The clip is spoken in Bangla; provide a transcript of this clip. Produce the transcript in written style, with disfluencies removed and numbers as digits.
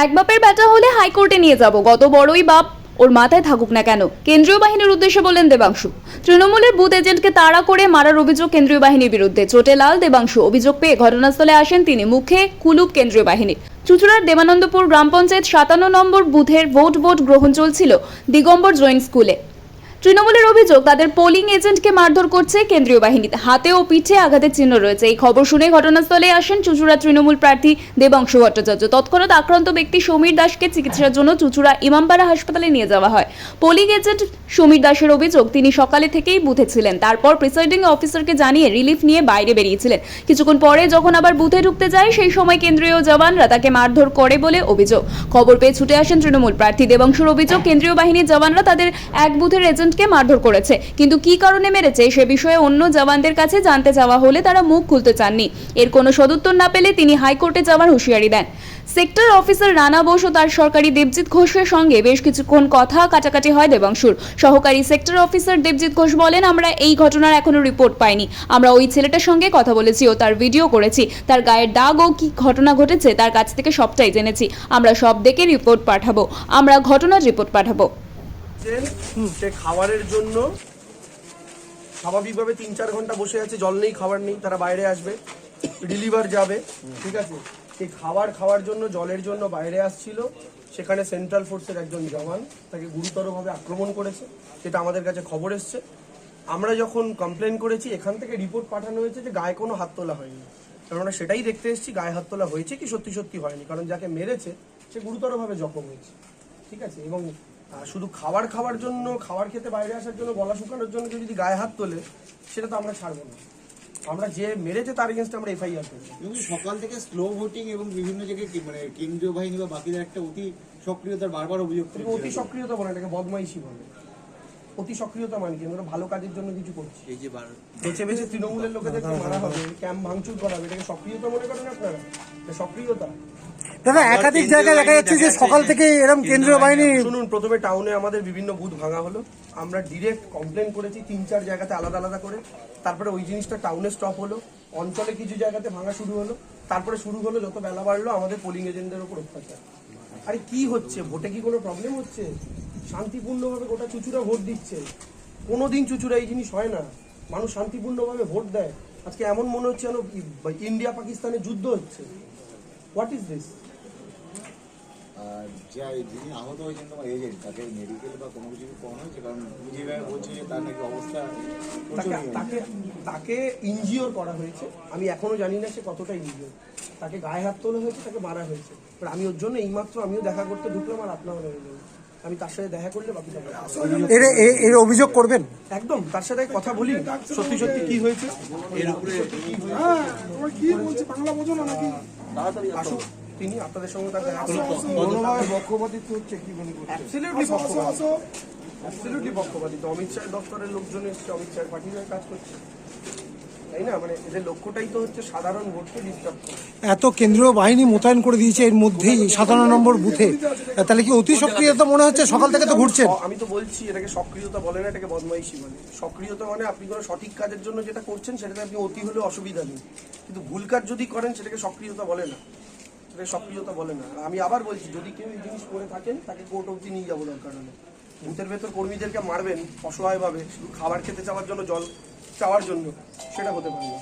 এক বাপের বেটা হলে হাইকোর্টে নিয়ে যাব, কত বড়ই বাপ ওর মাথায় থাকুক না কেন, কেন্দ্রীয় বাহিনীর উদ্দেশ্যে বললেন দেবাংশু। তৃণমূলের বুথ এজেন্টকে তাড়া করে মারার অভিযোগ কেন্দ্রীয় বাহিনীর বিরুদ্ধে। চোটে লাল দেবাংশু। অভিযোগ পেয়ে ঘটনাস্থলে আসেন তিনি। মুখে কুলুপ কেন্দ্রীয় বাহিনীর। চুঁচুড়ার দেবানন্দপুর গ্রাম পঞ্চায়েত 57 নম্বর বুথের ভোট গ্রহণ চলছিল দিগম্বর জৈন স্কুলে। তৃণমূলের অভিযোগ, তাদের পোলিং এজেন্টকে মারধর করছে কেন্দ্রীয় বাহিনী। হাতে ও পিঠে আঘাতের চিহ্ন রয়েছে। এই খবর শুনে ঘটনাস্থলে আসেন চুঁচুড়া তৃণমূল প্রার্থী দেবাংশু ভট্টাচার্য। তৎক্ষণাৎ আক্রান্ত ব্যক্তি সমীর দাসকে চিকিৎসার জন্য চুঁচুড়া ইমামবাড়া হাসপাতালে নিয়ে যাওয়া হয়। পোলিং এজেন্ট সমীর দাসের অভিযোগ, তিনি সকালে থেকেই বুথে ছিলেন। তারপর প্রিসাইডিং অফিসারকে জানিয়ে রিলিফ নিয়ে বাইরে বেরিয়েছিলেন। কিছুক্ষণ পরে যখন আবার বুথে ঢুকতে যায়, সেই সময় কেন্দ্রীয় জওয়ানরা তাকে মারধর করে বলে অভিযোগ। খবর পেয়ে ছুটে আসেন তৃণমূল প্রার্থী দেবাংশুর। অভিযোগ, কেন্দ্রীয় বাহিনীর জওয়ানরা তাদের এক বুথের এজেন্টকে মারধর করেছে, কিন্তু কি কারণে মেরেছে সে বিষয়ে অন্য জওয়ানদের কাছে জানতে চাওয়া হলে তারা মুখ খুলতে চাননি। এর কোনো সদুত্তর না পেলে তিনি হাইকোর্টে যাওয়ার হুঁশিয়ারি দেন। সেক্টর অফিসার রানা বোস ও তার সহকারী দেবজিৎ ঘোষের সঙ্গে বেশ কিছুক্ষণ কথা কাটাকাটি হয় দেবাংশুর। সহকারী সেক্টর অফিসার দেবজিৎ ঘোষ বলেন, আমরা এই ঘটনার এখনো রিপোর্ট পাইনি। আমরা ওই ছেলেটার সঙ্গে কথা বলেছি ও তার ভিডিও করেছি। তার গায়ের দাগ ও কি ঘটনা ঘটেছে তার কাছ থেকে সবটাই জেনেছি। আমরা সব দেখে রিপোর্ট পাঠাবো। আমরা ঘটনার রিপোর্ট পাঠাবো। সে খাবারের জন্য স্বাভাবিকভাবে 3-4 ঘন্টা বসে আছে, জল নেই, খাবার নেই, তারা বাইরে আসবে, রিলিভার যাবে, ঠিক আছে। সেই খাওয়ার জন্য, জলের জন্য বাইরে আসছিল। সেখানে সেন্ট্রাল ফোর্সের একজন জওয়ান তাকে গুরুতরভাবে আক্রমণ করেছে, যেটা আমাদের কাছে খবর এসছে। আমরা যখন কমপ্লেন করেছি, এখান থেকে রিপোর্ট পাঠানো হয়েছে যে গায়ে কোনো হাত তোলা হয়নি। কারণ আমরা সেটাই দেখতে এসেছি, গায়ে হাত তোলা হয়েছে কি সত্যি সত্যি হয়নি। কারণ যাকে মেরেছে সে গুরুতরভাবে জখম হয়েছে, ঠিক আছে। এবং শুধু খাওয়ার জন্য, খাবার খেতে বাইরে আসার জন্য, গলা শুকানোর জন্য যদি গায়ে হাত তোলে, সেটা তো আমরা ছাড়বো না। আমরা যে মেরেছে তার এগেনস্টে আমরা এফআইআর করছি। সকাল থেকে স্লো ভোটিং এবং বিভিন্ন জায়গায় মানে কেন্দ্রীয় বাহিনী বা বাকিদের একটা অতি সক্রিয়তার বারবার অভিযোগ করে। অতি সক্রিয়তা বলে, এটাকে বদমাইশি বলে। অতি সক্রিয়তা মানে কি? আমরা ভালো কাজের জন্য কিছু করছি। এই যে বেছে বেছে তৃণমূলের লোকেদেরকে মারা হবে, ক্যাম্প ভাঙচুর করা হবে, এটাকে সক্রিয়তা মনে করেন আপনারা? সক্রিয়তা দাদা, একাধিক জায়গায় দেখা যাচ্ছে যে সকাল থেকে এরকম কেন্দ্রীয় বাহিনী। শুনুন, প্রথমে টাউনে আমাদের বিভিন্ন বুথ ভাঙা হলো। আমরা ডিরেক্ট কমপ্লেন করেছি 3-4 জায়গাতে আলাদা আলাদা করে। তারপরে ওই জিনিসটা টাউনে স্টপ হলো, অঞ্চলে কিছু জায়গাতে ভাঙা শুরু হলো। তারপরে শুরু হলো, যত বেলা বাড়লো, আমাদের পোলিং এজেন্টদের উপর অত্যাচার। আরে কি হচ্ছে? ভোটে কি কোনো প্রবলেম হচ্ছে? শান্তিপূর্ণভাবে গোটা চুঁচুড়া ভোট দিচ্ছে। কোনোদিন চুঁচুড়া এই জিনিস হয় না, মানুষ শান্তিপূর্ণভাবে ভোট দেয়। আজকে এমন মনে হচ্ছে যেন ইন্ডিয়া পাকিস্তানের যুদ্ধ হচ্ছে। What is this? যিনি আহত হয়েছেন তোমার এজেন্ট, তাকে মেডিকেল বা কোনো কিছু করানো হয়েছে? কারণ যেভাবে বলছে যে তার নাকি অবস্থা, তাকে ইনজিওর করা হয়েছে। আমি এখনো জানি না সে কতটা ইনজিওর। তাকে গায়ে হাত তোলা হয়েছে, তাকে মারা হয়েছে। আমি ওর জন্য এইমাত্র আমিও দেখা করতে ঢুকলাম, আর আপনারও হয়ে গেল। আমি তার সাথে দেখা করলে বাকি এর অভিযোগ করবেন? একদম, তার সাথে কথা বলি সত্যি সত্যি কি হয়েছে। এর উপরে কি বলছে বাংলা বোঝো না নাকি? তাড়াতাড়ি আসুক তিনি, আপনাদের সঙ্গে তার দেখা পক্ষপাতিত্ব হচ্ছে কি মনে করছেন? অ্যাবসলিউটলি পক্ষপাতিত্ব। অমিত শাহের দপ্তরের লোকজন এসছে, অমিত শাহের পার্টির হয়ে কাজ করছে, তাই না? মানে এদের লক্ষ্যটাই তো হচ্ছে সাধারণ ভোটকে ডিস্টার্ব করা। এত কেন্দ্রীয় বাহিনী মোতায়েন করে দিয়েছে এর মধ্যেই 57 নম্বর বুথে, তাহলে কি অতি সক্রিয়তা মনে হচ্ছে? সকাল থেকে তো ঘুরছেন। আমি তো বলছি, এটাকে সক্রিয়তা বলে না, এটাকে বদমাইশি বলে। সক্রিয়তা মানে আপনি কোনো সঠিক কাজের জন্য যেটা করছেন সেটাতে আপনি অতি হলেও অসুবিধা নেই, কিন্তু ভুল কাজ যদি করেন সেটাকে সক্রিয়তা বলে না। সেটাকে সক্রিয়তা বলে না। আমি আবার বলছি, যদি কেউ এই জিনিস করে থাকেন তাকে কোর্ট অবধি নিয়ে যাবো দরকার হলে। বুথের ভেতর কর্মীদেরকে মারবেন অসহায়ভাবে শুধু খাবার খেতে চাওয়ার জন্য, জল চাওয়ার জন্য, সেটা হতে পারে না।